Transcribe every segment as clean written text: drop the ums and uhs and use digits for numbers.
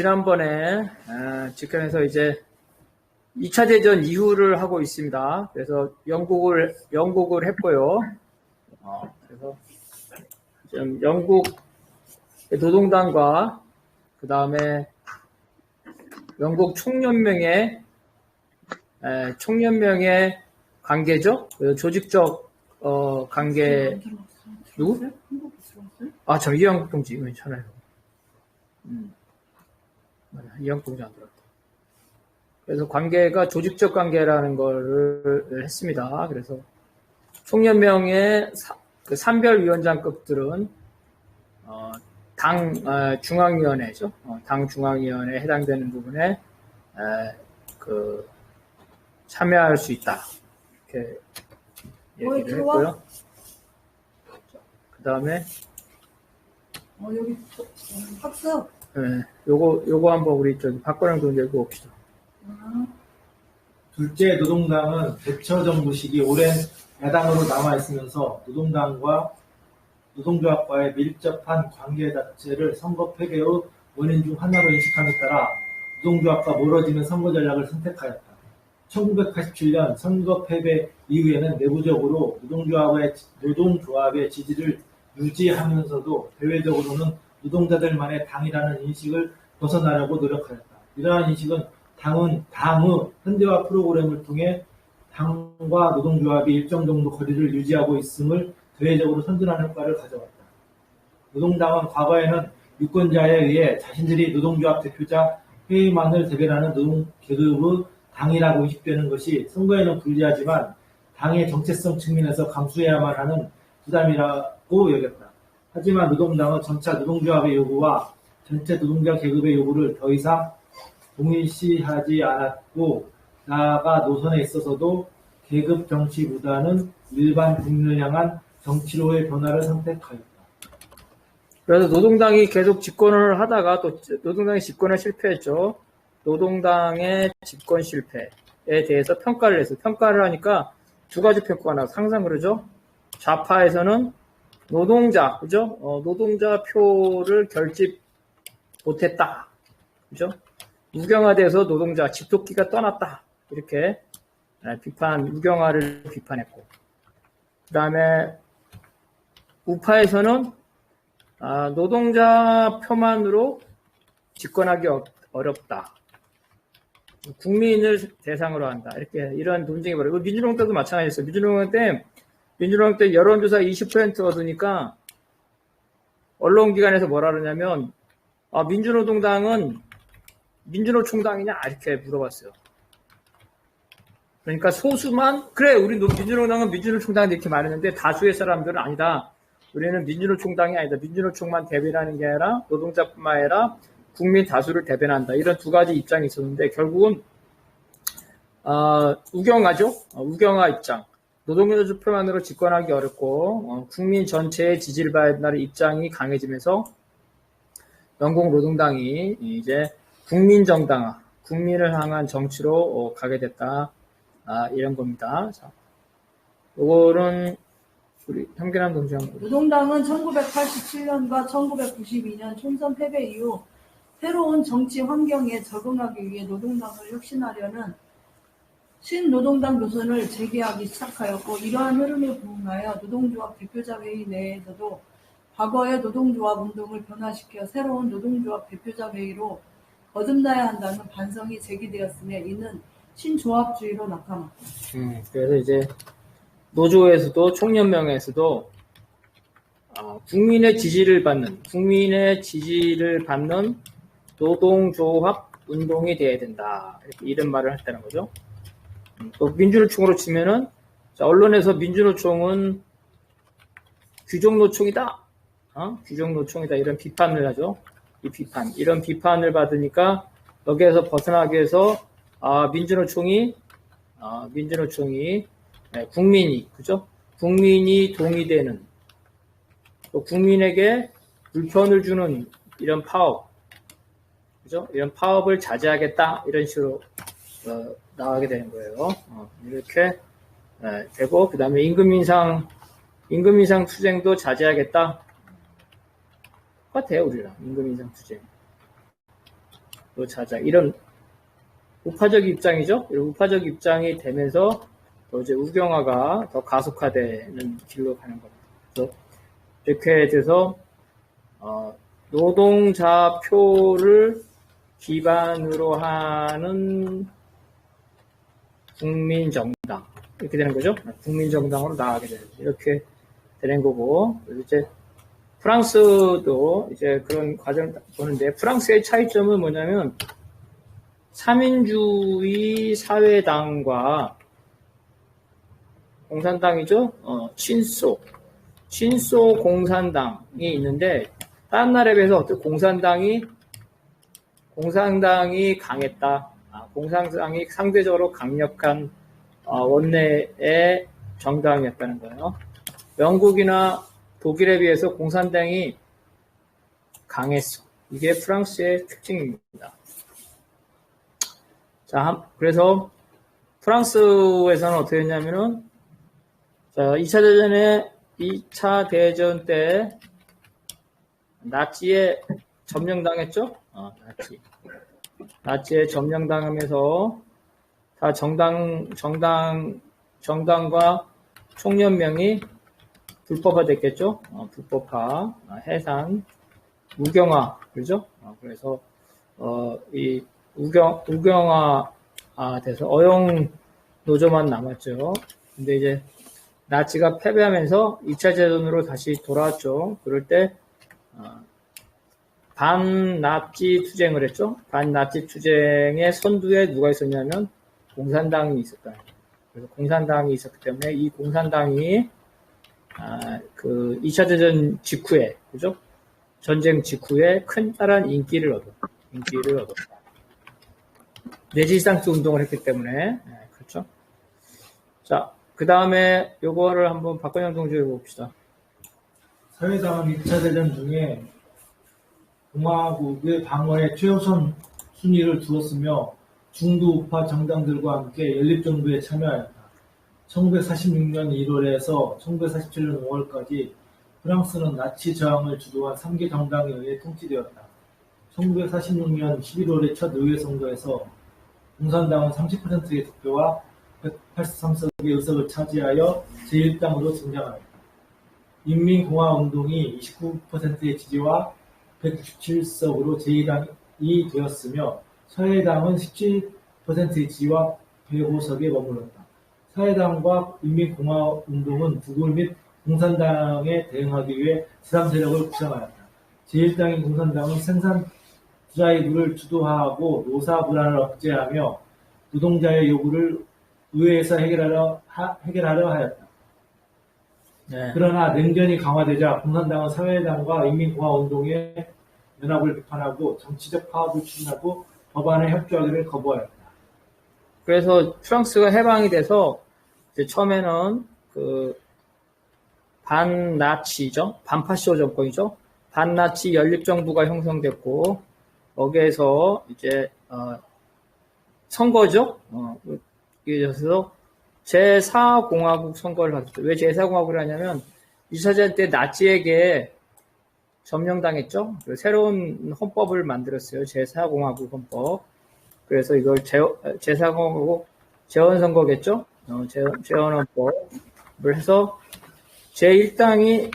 지난번에 직전에서 이제 2차 대전 이후를 하고 있습니다. 그래서 영국을 했고요. 그래서 좀 영국 노동당과 그 다음에 영국 총연맹의 관계죠. 조직적 관계. 누구? 참 이영국 동지 괜찮아요. 이영국 동지 안 들었다. 그래서 관계가 조직적 관계라는 걸 했습니다. 그래서 총연맹의 그 산별위원장급들은 당 중앙위원회죠. 당 중앙위원회에 해당되는 부분에 참여할 수 있다. 이렇게 얘기를 했고요. 그 다음에 여기 학습. 네, 요거 한번 우리 박건영 동지 읽어봅시다. 둘째, 노동당은 대처 정부 시기 오랜 야당으로 남아있으면서 노동당과 노동조합과의 밀접한 관계 자체를 선거 패배의 원인 중 하나로 인식함에 따라 노동조합과 멀어지는 선거 전략을 선택하였다. 1987년 선거 패배 이후에는 내부적으로 노동조합의 지지를 유지하면서도 대외적으로는 노동자들만의 당이라는 인식을 벗어나려고 노력하였다. 이러한 인식은 당의 현대화 프로그램을 통해 당과 노동조합이 일정 정도 거리를 유지하고 있음을 대외적으로 선전하는 효과를 가져왔다. 노동당은 과거에는 유권자에 의해 자신들이 노동조합 대표자 회의만을 대변하는 노동계급의 당이라고 인식되는 것이 선거에는 불리하지만 당의 정체성 측면에서 감수해야만 하는 부담이라고 여겼다. 하지만 노동당은 점차 노동조합의 요구와 전체 노동자 계급의 요구를 더 이상 동일시하지 않았고 나아가 노선에 있어서도 계급 정치보다는 일반 국민을 향한 정치로의 변화를 선택하였다. 그래서 노동당이 계속 집권을 하다가 또 노동당이 집권에 실패했죠. 노동당의 집권 실패에 대해서 평가를 했어요. 평가를 하니까 두 가지 평가가 나와서 항상 그러죠. 좌파에서는 노동자, 그죠? 노동자 표를 결집 못했다. 그죠? 우경화돼서 노동자 집토끼가 떠났다. 이렇게 우경화를 비판했고. 그 다음에 우파에서는 노동자 표만으로 집권하기 어렵다. 국민을 대상으로 한다. 이런 논쟁이 벌어요. 민주노동 때도 마찬가지였어요. 민주노동 때 여론조사 20% 얻으니까 언론기관에서 뭐라 그러냐면 민주노동당은 민주노총당이냐 이렇게 물어봤어요. 그러니까 소수만 그래 우리 민주노동당은 민주노총당이 이렇게 말했는데 다수의 사람들은 아니다. 우리는 민주노총당이 아니다. 민주노총만 대변하는 게 아니라 노동자뿐만 아니라 국민 다수를 대변한다. 이런 두 가지 입장이 있었는데 결국은 우경화죠. 우경화 입장. 노동자 표만으로 집권하기 어렵고 국민 전체의 지지를 받아야 된다는 입장이 강해지면서 영국 노동당이 이제 국민정당화, 국민을 향한 정치로 가게 됐다. 이런 겁니다. 자, 요거는 우리 현근한 동지 한번. 노동당은 1987년과 1992년 총선 패배 이후 새로운 정치 환경에 적응하기 위해 노동당을 혁신하려는 신노동당 노선을 재개하기 시작하였고 이러한 흐름에 부응하여 노동조합 대표자회의 내에서도 과거의 노동조합 운동을 변화시켜 새로운 노동조합 대표자회의로 거듭나야 한다는 반성이 제기되었으며 이는 신조합주의로 나타났다. 그래서 이제 노조에서도 총연맹에서도 국민의 지지를 받는 노동조합 운동이 돼야 된다. 이런 말을 했다는 거죠. 또 민주노총으로 치면은 언론에서 민주노총은 귀족노총이다. 귀족노총이다. 이런 비판을 하죠. 이런 비판을 받으니까 여기에서 벗어나기 위해서 민주노총이 국민이 동의되는 또 국민에게 불편을 주는 이런 파업, 그죠? 이런 파업을 자제하겠다 이런 식으로 나가게 되는 거예요. 이렇게 되고 그 다음에 임금 인상 투쟁도 자제하겠다. 똑같아요 우리랑 임금 인상 투쟁. 차지하자. 이런 우파적 입장이죠. 이런 우파적 입장이 되면서 또 이제 우경화가 더 가속화되는 길로 가는 겁니다. 그래서 이렇게 돼서 노동자표를 기반으로 하는 국민정당 이렇게 되는 거죠. 국민정당으로 나가게 되는 이렇게 되는 거고, 그래서 이제 프랑스도 이제 그런 과정을 보는데, 프랑스의 차이점은 뭐냐면 3인주의 사회당과 공산당이죠. 친소 공산당이 있는데, 다른 나라에 비해서 공산당이 강했다. 공산당이 상대적으로 강력한 원내의 정당이었다는 거예요. 영국이나 독일에 비해서 공산당이 강했어. 이게 프랑스의 특징입니다. 자, 그래서 프랑스에서는 어떻게 했냐면은, 자, 2차 대전 때 나치에 점령당했죠? 나치에 점령당하면서 다 정당과 총연명이 불법화 됐겠죠? 불법화, 해산, 우경화, 그죠? 그래서, 이 우경화 돼서 어용 노조만 남았죠. 근데 이제 나치가 패배하면서 2차 대전으로 다시 돌아왔죠. 그럴 때, 반나치 투쟁을 했죠. 반나치 투쟁의 선두에 누가 있었냐면 공산당이 있었다. 그래서 공산당이 있었기 때문에 이 공산당이 그 2차 대전 직후에, 그죠? 전쟁 직후에 큰다란 인기를 얻었다. 레지스탕스 운동을 했기 때문에, 그렇죠? 자, 그 다음에 요거를 한번 박건영 동지에 봅시다. 사회당은 2차 대전 중에 공화국의 방어에 최우선 순위를 두었으며 중도 우파 정당들과 함께 연립정부에 참여하였다. 1946년 1월에서 1947년 5월까지 프랑스는 나치 저항을 주도한 3개 정당에 의해 통치되었다. 1946년 11월의 첫 의회 선거에서 공산당은 30%의 득표와 183석의 의석을 차지하여 제1당으로 등장하였다. 인민공화운동이 29%의 지지와 197석으로 제2당이 되었으며 사회당은 17%의 지지와 105석에 머물렀다. 사회당과 인민공화운동은 북을 및 공산당에 대응하기 위해 제3세력을 구성하였다. 제1당인 공산당은 생산 드라이브를 주도하고 노사 불안을 억제하며 노동자의 요구를 의회에서 해결하려 하였다. 네. 그러나 냉전이 강화되자 공산당은 사회당과 인민공화운동의 연합을 비판하고 정치적 파업을 추진하고 법안에 협조하기를 거부하였다. 그래서 프랑스가 해방이 돼서 이제 처음에는 그 반나치죠, 반파시오 정권이죠, 반나치 연립정부가 형성됐고 거기에서 이제 선거죠. 그래서 제4공화국 선거를 갔죠. 왜 제4공화국을 하냐면 2차 대전 때 나치에게 점령당했죠. 새로운 헌법을 만들었어요. 제4공화국 헌법. 그래서 이걸 제4공화국 재헌선거겠죠. 재헌헌법을 해서 제1당이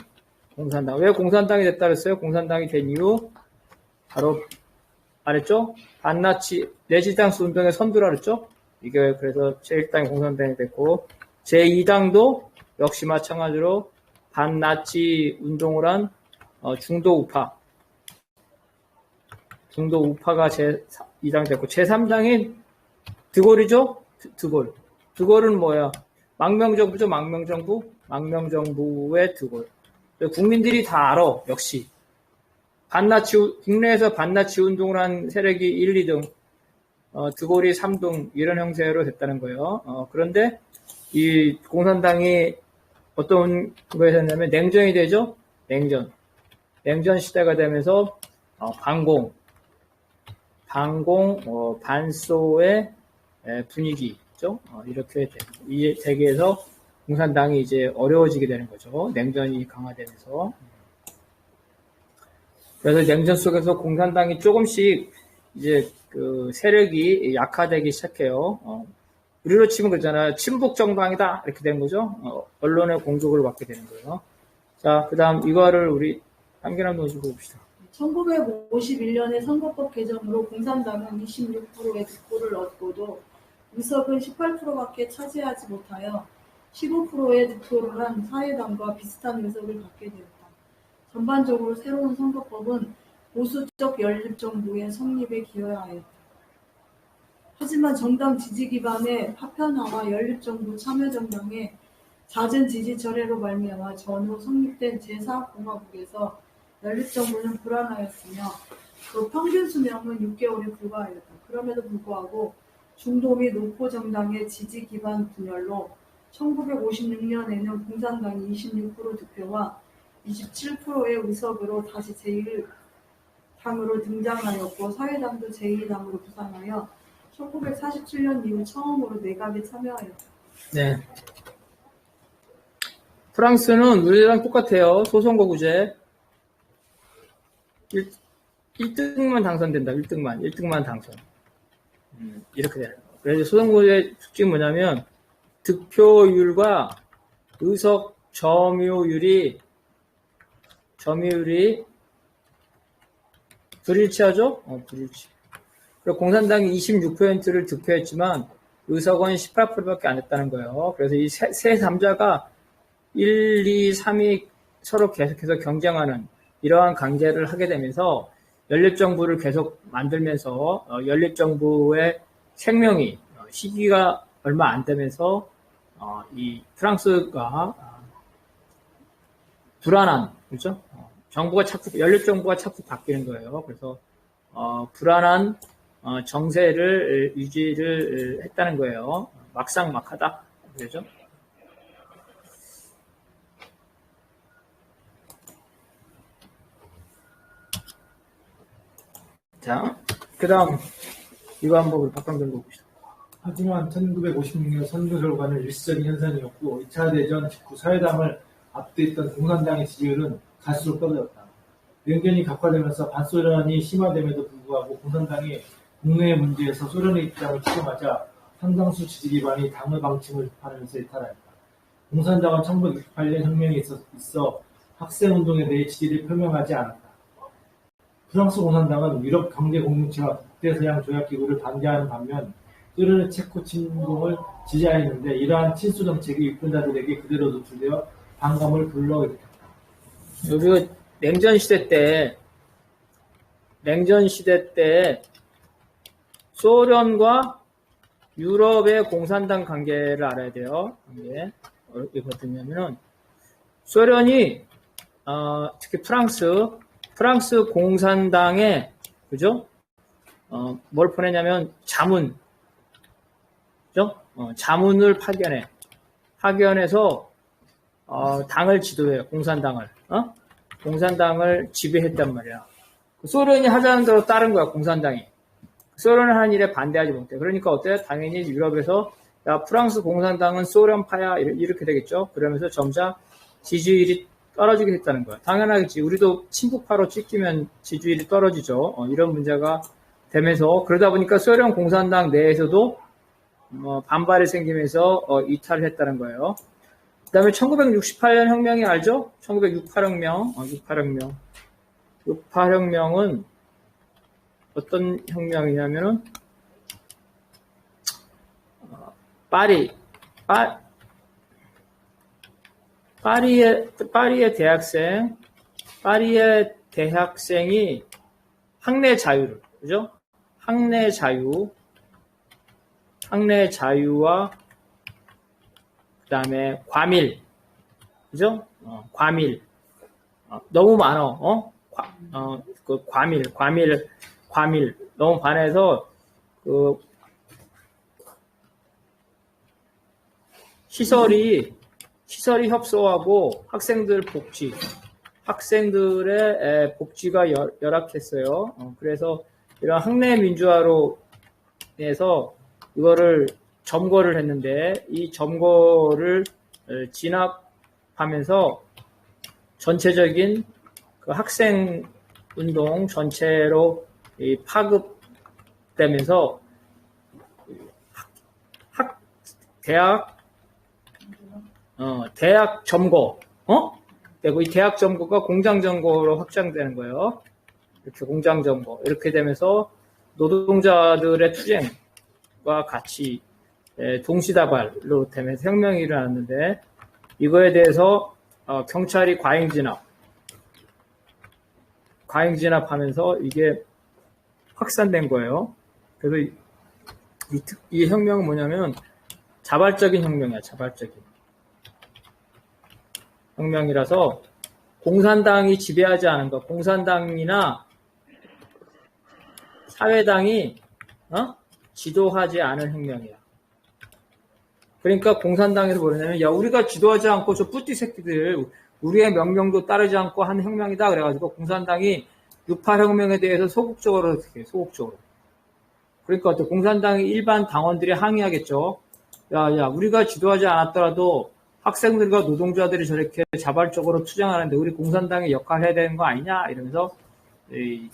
공산당. 왜 공산당이 됐다 그랬어요? 공산당이 된 이유 바로 말했죠. 반나치 레지스탕스 운동의 선두라 그랬죠. 이게 그래서 제1당이 공산당이 됐고 제2당도 역시 마찬가지로 반나치 운동을 한 중도 우파가 제2당 됐고 제3당인 드골이죠. 드골은 뭐야? 망명정부죠. 망명정부의 드골. 국민들이 다 알아. 역시 국내에서 반나치 운동을 한 세력이 1, 2등, 드골이 3등 이런 형태로 됐다는 거예요. 그런데 이 공산당이 어떤 거에 됐냐면 냉전이 되죠. 냉전 시대가 되면서 반소의 분위기죠. 이렇게 이 세계에서 공산당이 이제 어려워지게 되는 거죠. 냉전이 강화되면서. 그래서 냉전 속에서 공산당이 조금씩 이제 그 세력이 약화되기 시작해요. 우리로 치면 그러잖아요. 친북 정당이다 이렇게 되는 거죠. 언론의 공격을 받게 되는 거예요. 자, 그다음 이거를 우리 한계남 노조 봅시다. 1951년의 선거법 개정으로 공산당은 26%의 득표를 얻고도 의석은 18%밖에 차지하지 못하여 15%의 득표를 한 사회당과 비슷한 의석을 갖게 되었다. 전반적으로 새로운 선거법은 보수적 연립정부의 성립에 기여하였다. 하지만 정당 지지 기반의 파편화와 연립정부 참여정당의 잦은 지지 절해로 말미암아 전후 성립된 제4공화국에서 연립정부는 불안하였으며 그 평균 수명은 6개월에 불과하였다. 그럼에도 불구하고 중도 및 노포 정당의 지지 기반 분열로 1956년에는 공산당이 26% 득표와 27%의 의석으로 다시 제1당으로 등장하였고 사회당도 제2당으로 부상하여 1947년 이후 처음으로 내각에 참여하였다. 네. 프랑스는 우리랑 똑같아요. 소선거구제. 1등만 당선된다. 1등만 당선. 이렇게 돼요. 그래서 소선거구제 특징이 뭐냐면 득표율과 의석 점유율이 불일치하죠? 불일치. 그리고 공산당이 26%를 득표했지만 의석은 18%밖에 안 했다는 거예요. 그래서 이 세 삼자가 1, 2, 3이 서로 계속해서 경쟁하는 이러한 관계를 하게 되면서 연립정부를 계속 만들면서 연립정부의 생명이 시기가 얼마 안 되면서 이 프랑스가 불안한, 그렇죠? 연립정부가 자꾸 바뀌는 거예요. 그래서 불안한 정세를 유지를 했다는 거예요. 막상막하다, 그렇죠? 자, 그 다음, 이거 한번 박강준 봅시다. 하지만 1956년 선거 결과는 일시적인 현상이었고 2차 대전 직후 사회당을 앞두있던 공산당의 지지율은 갈수록 떨어졌다. 냉전이 격화되면서 반소련이 심화됨에도 불구하고 공산당이 국내 문제에서 소련의 입장을 추종하자 상당수 지지 기반이 당의 방침을 비판하면서 이탈하였다. 공산당은 1968년 혁명에 있어 학생운동에 대해 지지를 표명하지 않았다. 프랑스 공산당은 유럽 경제 공동체와 북대서양 조약기구를 반대하는 반면 소련의 체코 침공을 지지하였는데 이러한 친수 정책이 유권자들에게 그대로 노출되어 반감을 불러일으켰다. 우리가 냉전 시대 때 소련과 유럽의 공산당 관계를 알아야 돼요. 이게 어떻게 되냐면은 소련이 특히 프랑스 공산당에 그죠? 뭘 보내냐면 자문, 그죠? 자문을 파견해서 당을 지도해요. 공산당을 지배했단 말이야. 소련이 하자는 대로 따른 거야. 공산당이. 소련이 하는 일에 반대하지 못해. 그러니까 어때요? 당연히 유럽에서 야 프랑스 공산당은 소련파야 이렇게 되겠죠. 그러면서 점차 지지율이 떨어지게 됐다는 거야. 당연하겠지. 우리도 친북파로 찍히면 지지율이 떨어지죠. 이런 문제가 되면서 그러다 보니까 소련 공산당 내에서도 반발이 생기면서 이탈을 했다는 거예요. 그 다음에 1968년 혁명이 알죠? 1968혁명. 68혁명은 어떤 혁명이냐면은 파리의 대학생이 학내 자유를, 그죠? 학내 자유와 그 다음에 과밀, 그죠? 과밀. 너무 많어, 그 과밀. 너무 반해서, 시설이 협소하고 학생들의 복지가 열악했어요. 그래서 이런 학내 민주화로 인해서 이거를 점거를 했는데 이 점거를 진압하면서 전체적인 그 학생 운동 전체로 이 시작되면서 대학 점거, 그리고 이 대학 점거가 공장 점거로 확장되는 거예요. 이렇게 공장 점거. 이렇게 되면서 노동자들의 투쟁과 같이 동시다발로 되면서 혁명이 일어났는데, 이거에 대해서 경찰이 과잉 진압하면서 이게 확산된 거예요. 그래서 이 혁명은 뭐냐면 자발적인 혁명이야. 자발적인 혁명이라서 공산당이 지배하지 않은 것, 공산당이나 사회당이 지도하지 않은 혁명이야. 그러니까 공산당에서 뭐냐면, 야, 우리가 지도하지 않고 저 뿌띠 새끼들 우리의 명령도 따르지 않고 한 혁명이다. 그래가지고 공산당이 6.8 혁명에 대해서 소극적으로. 그러니까 또 공산당의 일반 당원들이 항의하겠죠. 야, 우리가 지도하지 않았더라도 학생들과 노동자들이 저렇게 자발적으로 투쟁하는데 우리 공산당이 역할을 해야 되는 거 아니냐? 이러면서 이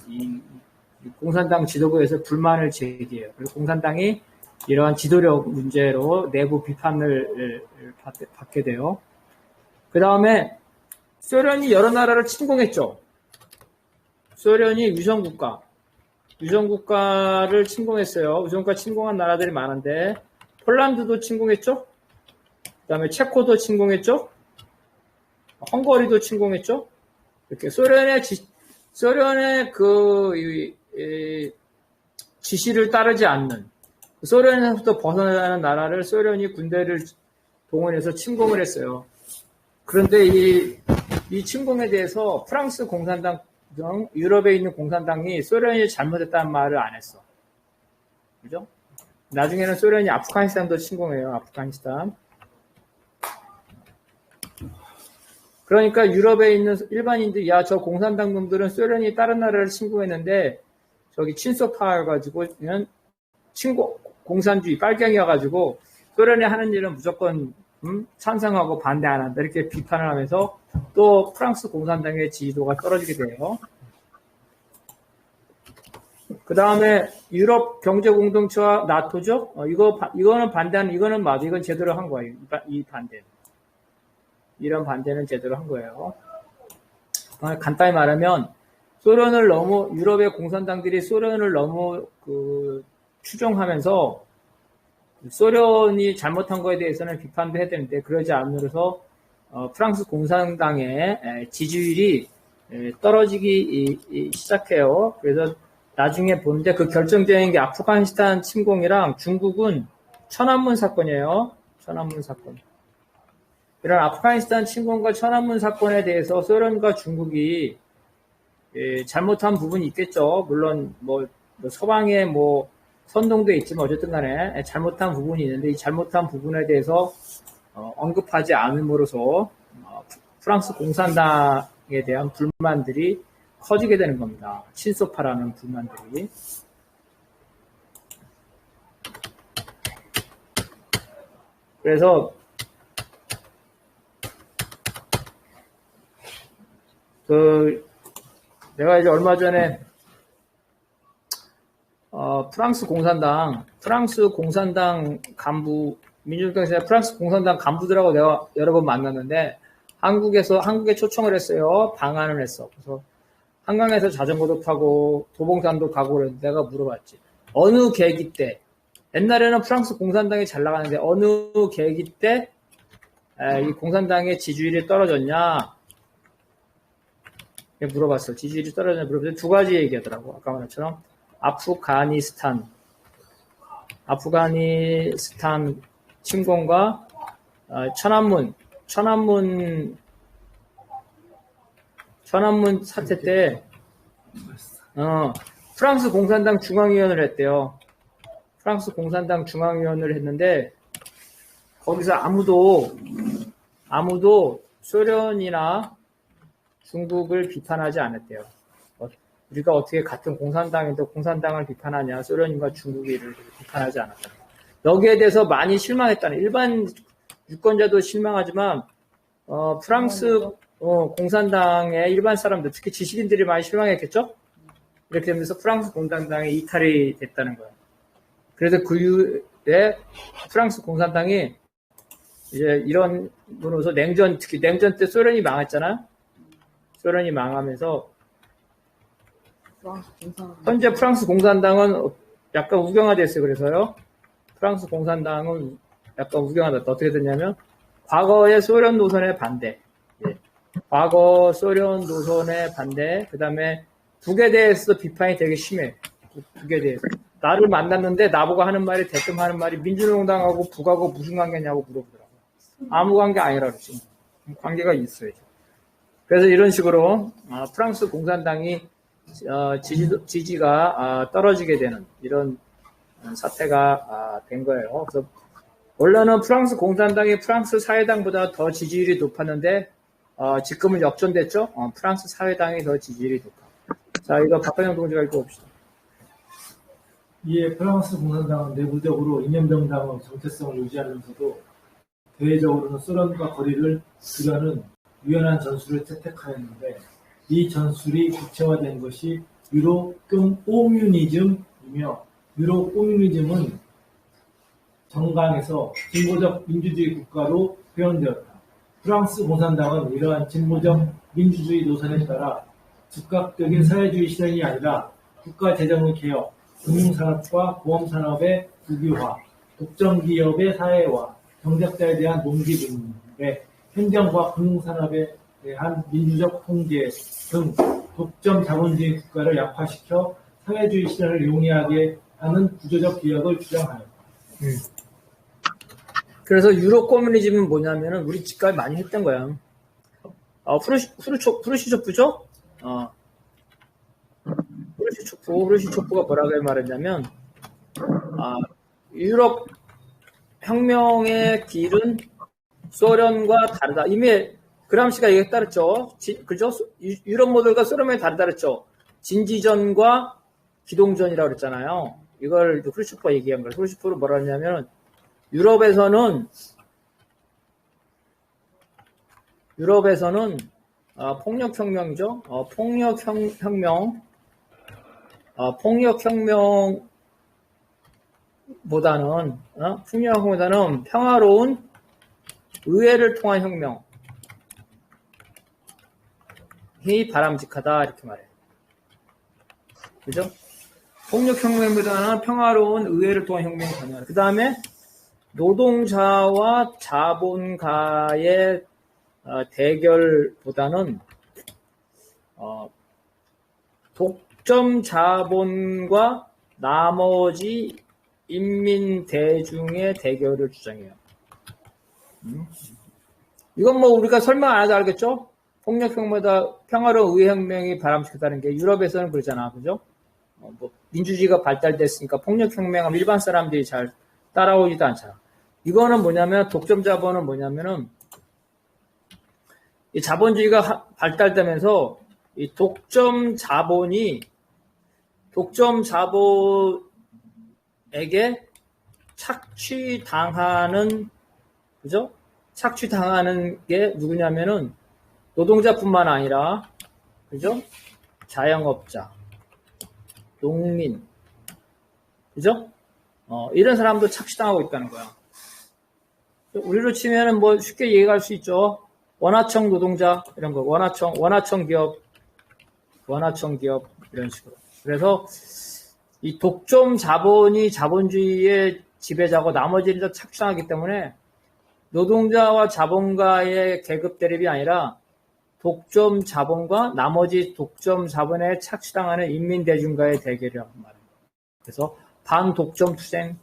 공산당 지도부에서 불만을 제기해요. 그리고 공산당이 이러한 지도력 문제로 내부 비판을 받게 돼요. 그 다음에 소련이 여러 나라를 침공했죠. 소련이 위성국가를 침공했어요. 위성국가 침공한 나라들이 많은데, 폴란드도 침공했죠? 그 다음에 체코도 침공했죠? 헝가리도 침공했죠? 이렇게 소련의 지시를 따르지 않는, 소련에서부터 벗어나는 나라를 소련이 군대를 동원해서 침공을 했어요. 그런데 이 침공에 대해서 프랑스 공산당 등 유럽에 있는 공산당이 소련이 잘못했다는 말을 안 했어. 그죠? 나중에는 소련이 아프가니스탄도 침공해요. 아프가니스탄. 그러니까 유럽에 있는 일반인들이, 야, 저 공산당 놈들은 소련이 다른 나라를 침공했는데 저기 친소파여가지고 그냥 공산주의 빨갱이여가지고 소련이 하는 일은 무조건 찬성하고 반대 안 한다. 이렇게 비판을 하면서 또 프랑스 공산당의 지지도가 떨어지게 돼요. 그 다음에 유럽 경제공동체와 나토죠. 이거는 반대하는, 이거는 맞아. 이건 제대로 한 거예요. 이 반대는. 이런 반대는 제대로 한 거예요. 간단히 말하면 유럽의 공산당들이 소련을 너무 추종하면서 소련이 잘못한 거에 대해서는 비판도 해야 되는데, 그러지 않으면서 프랑스 공산당의 지지율이 떨어지기 시작해요. 그래서 나중에 보는데 그 결정적인 게 아프가니스탄 침공이랑 중국은 천안문 사건이에요. 천안문 사건. 이런 아프가니스탄 침공과 천안문 사건에 대해서 소련과 중국이 잘못한 부분이 있겠죠. 물론 서방에 선동도 있지만 어쨌든 간에 잘못한 부분이 있는데, 이 잘못한 부분에 대해서 언급하지 않음으로써 프랑스 공산당에 대한 불만들이 커지게 되는 겁니다. 친소파라는 불만들이. 그래서 내가 이제 얼마 전에 프랑스 공산당 간부, 민주당에서 프랑스 공산당 간부들하고 내가 여러 번 만났는데, 한국에 초청을 했어요. 방한을 했어. 그래서 한강에서 자전거도 타고 도봉산도 가고 그랬는데, 내가 물어봤지. 어느 계기 때, 옛날에는 프랑스 공산당이 잘 나가는데 어느 계기 때 이 공산당의 지지율이 떨어졌냐? 물어봤어. 지지율이 떨어졌냐 물어봤더니 두 가지 얘기하더라고. 아까 말했처럼 아프가니스탄 침공과 천안문 사태 때 프랑스 공산당 중앙위원회를 했대요. 프랑스 공산당 중앙위원회를 했는데 거기서 아무도 소련이나 중국을 비판하지 않았대요. 우리가 어떻게 같은 공산당인데 공산당을 비판하냐, 소련인과 중국을 비판하지 않았다. 여기에 대해서 많이 실망했다는, 일반 유권자도 실망하지만 프랑스 공산당의 일반 사람들, 특히 지식인들이 많이 실망했겠죠? 이렇게 되면서 프랑스 공산당이 이탈이 됐다는 거예요. 그래서 그 이후에 프랑스 공산당이 이제 이런 으로서 냉전, 특히 냉전 때 소련이 망했잖아요. 소련이 망하면서 현재 프랑스 공산당은 약간 우경화됐어요. 그래서요. 프랑스 공산당은 약간 우경화됐다. 어떻게 됐냐면 과거의 소련 노선의 반대. 예. 과거 소련 노선의 반대. 그 다음에 북에 대해서도 비판이 되게 심해. 북에 대해서. 나를 만났는데 나보고 하는 말이 대뜸 하는 말이 민주노동당하고 북하고 무슨 관계냐고 물어보더라고요. 아무 관계 아니라 그랬지. 관계가 있어야죠. 그래서 이런 식으로 프랑스 공산당이 지지가 떨어지게 되는 이런 사태가 된 거예요. 그래서 원래는 프랑스 공산당이 프랑스 사회당보다 더 지지율이 높았는데 지금은 역전됐죠. 프랑스 사회당이 더 지지율이 높아. 자, 이거 박근영 동지가 읽어봅시다. 이에 프랑스 공산당은 내부적으로 이념정당의 정체성을 유지하면서도 대외적으로는 소련과 거리를 두려는 유연한 전술을 채택하였는데 이 전술이 구체화된 것이 유로 꼬뮤니즘이며 유로 꼬뮤니즘은 정강에서 진보적 민주주의 국가로 표현되었다. 프랑스 공산당은 이러한 진보적 민주주의 노선에 따라 즉각적인 사회주의 실현이 아니라 국가 재정의 개혁, 금융산업과 보험산업의 국유화, 독점기업의 사회화, 경작자에 대한 농지 분배, 행정과 금융산업에 대한 민주적 통제 등 독점 자본주의 국가를 약화시켜 사회주의 실현을 용이하게 하는 구조적 개혁을 주장하였다. 그래서 유로 커뮤니즘은 뭐냐면은 우리 집까지 많이 했던 거야. 프루시초프죠? 프루시초프가 뭐라고 말했냐면, 유럽 혁명의 길은 소련과 다르다. 이미 그람시가 얘기했다 그랬죠. 그죠? 유럽 모델과 소련이 다르다 그랬죠. 진지전과 기동전이라고 그랬잖아요. 이걸 프루시초프가 얘기한 거예요. 프루시초프로 뭐라 했냐면, 유럽에서는 폭력혁명이죠. 폭력혁명보다는 평화로운 의회를 통한 혁명이 바람직하다 이렇게 말해요. 그죠? 폭력혁명보다는 평화로운 의회를 통한 혁명이 가능하다. 그 다음에 노동자와 자본가의 대결보다는 독점 자본과 나머지 인민 대중의 대결을 주장해요. 이건 뭐 우리가 설명 안 해도 알겠죠? 폭력혁명보다 평화로운 의회혁명이 바람직하다는 게 유럽에서는 그러잖아, 그죠? 뭐 민주주의가 발달됐으니까 폭력혁명하면 일반 사람들이 잘 따라오지도 않잖아. 이거는 뭐냐면 독점 자본은 뭐냐면은 이 자본주의가 발달되면서 이 독점 자본에게 착취당하는, 그죠? 착취당하는 게 누구냐면은 노동자뿐만 아니라, 그죠? 자영업자, 농민, 그죠? 이런 사람도 착취당하고 있다는 거야. 우리로 치면은 뭐 쉽게 얘기할 수 있죠. 원하청 노동자, 이런 거, 원하청 기업, 이런 식으로. 그래서 이 독점 자본이 자본주의의 지배자고 나머지는 다 착취당하기 때문에 노동자와 자본가의 계급 대립이 아니라 독점 자본과 나머지 독점 자본에 착취당하는 인민대중과의 대결이라고 말합니다. 그래서 반독점 투쟁.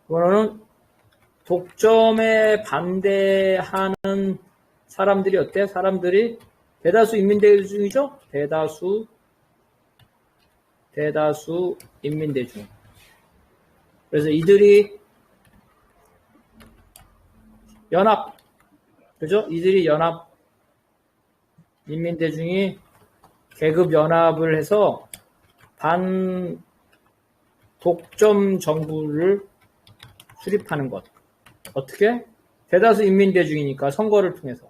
그거는 독점에 반대하는 사람들이 어때? 사람들이 대다수 인민대중이죠? 대다수 인민대중. 그래서 이들이 인민대중이 계급 연합을 해서 독점 정부를 수립하는 것. 어떻게? 대다수 인민대중이니까 선거를 통해서.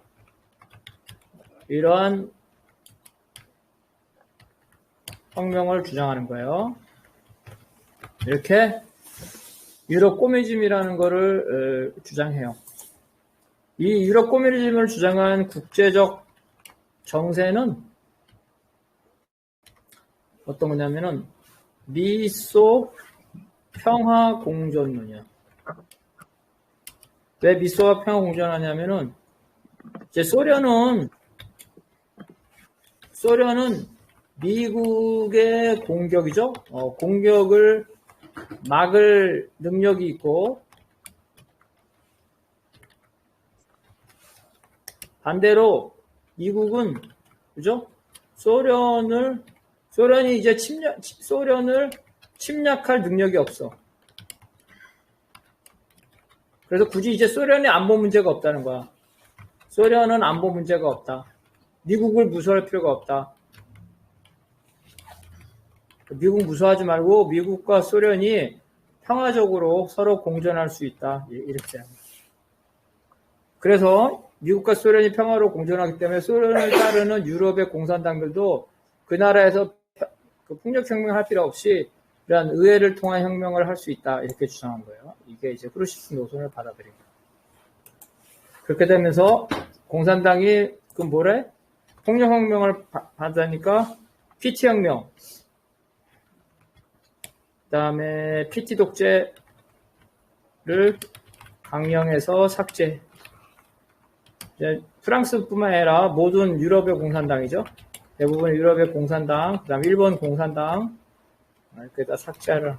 이러한 혁명을 주장하는 거예요. 이렇게 유럽 꼬미즘이라는 거를 주장해요. 이 유럽 꼬미즘을 주장한 국제적 정세는 어떤 거냐면은 미소 평화 공존론이야. 왜 미소와 평화 공존하냐면은 이제 소련은 미국의 공격이죠. 공격을 막을 능력이 있고 반대로 미국은 그죠? 소련이 이제 소련을 침략할 능력이 없어. 그래서 굳이 이제 소련의 안보 문제가 없다는 거야. 소련은 안보 문제가 없다. 미국을 무서워할 필요가 없다. 미국 무서워하지 말고 미국과 소련이 평화적으로 서로 공존할 수 있다. 이렇게 합니다. 그래서 미국과 소련이 평화로 공존하기 때문에 소련을 따르는 유럽의 공산당들도 그 나라에서 폭력혁명을 할 필요 없이 이러한 의회를 통한 혁명을 할 수 있다. 이렇게 주장한 거예요. 이게 이제 크루시프 노선을 받아들인 거예요. 그렇게 되면서 공산당이 그 뭐래? 폭력혁명을 받으니까 PT혁명, 그 다음에 PT 독재를 강령해서 삭제. 프랑스뿐만 아니라 모든 유럽의 공산당이죠. 대부분 유럽의 공산당, 그 다음 일본 공산당, 이렇게 다 삭제를.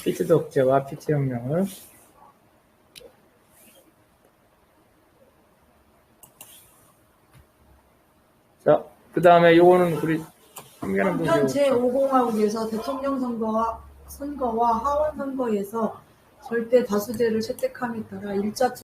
PT 독재와 PT 혁명을. 자, 그 다음에 요거는 우리 한겨는 현 제5공화국에서 대통령 선거와 하원 선거에서 절대 다수제를 채택함에 따라 1차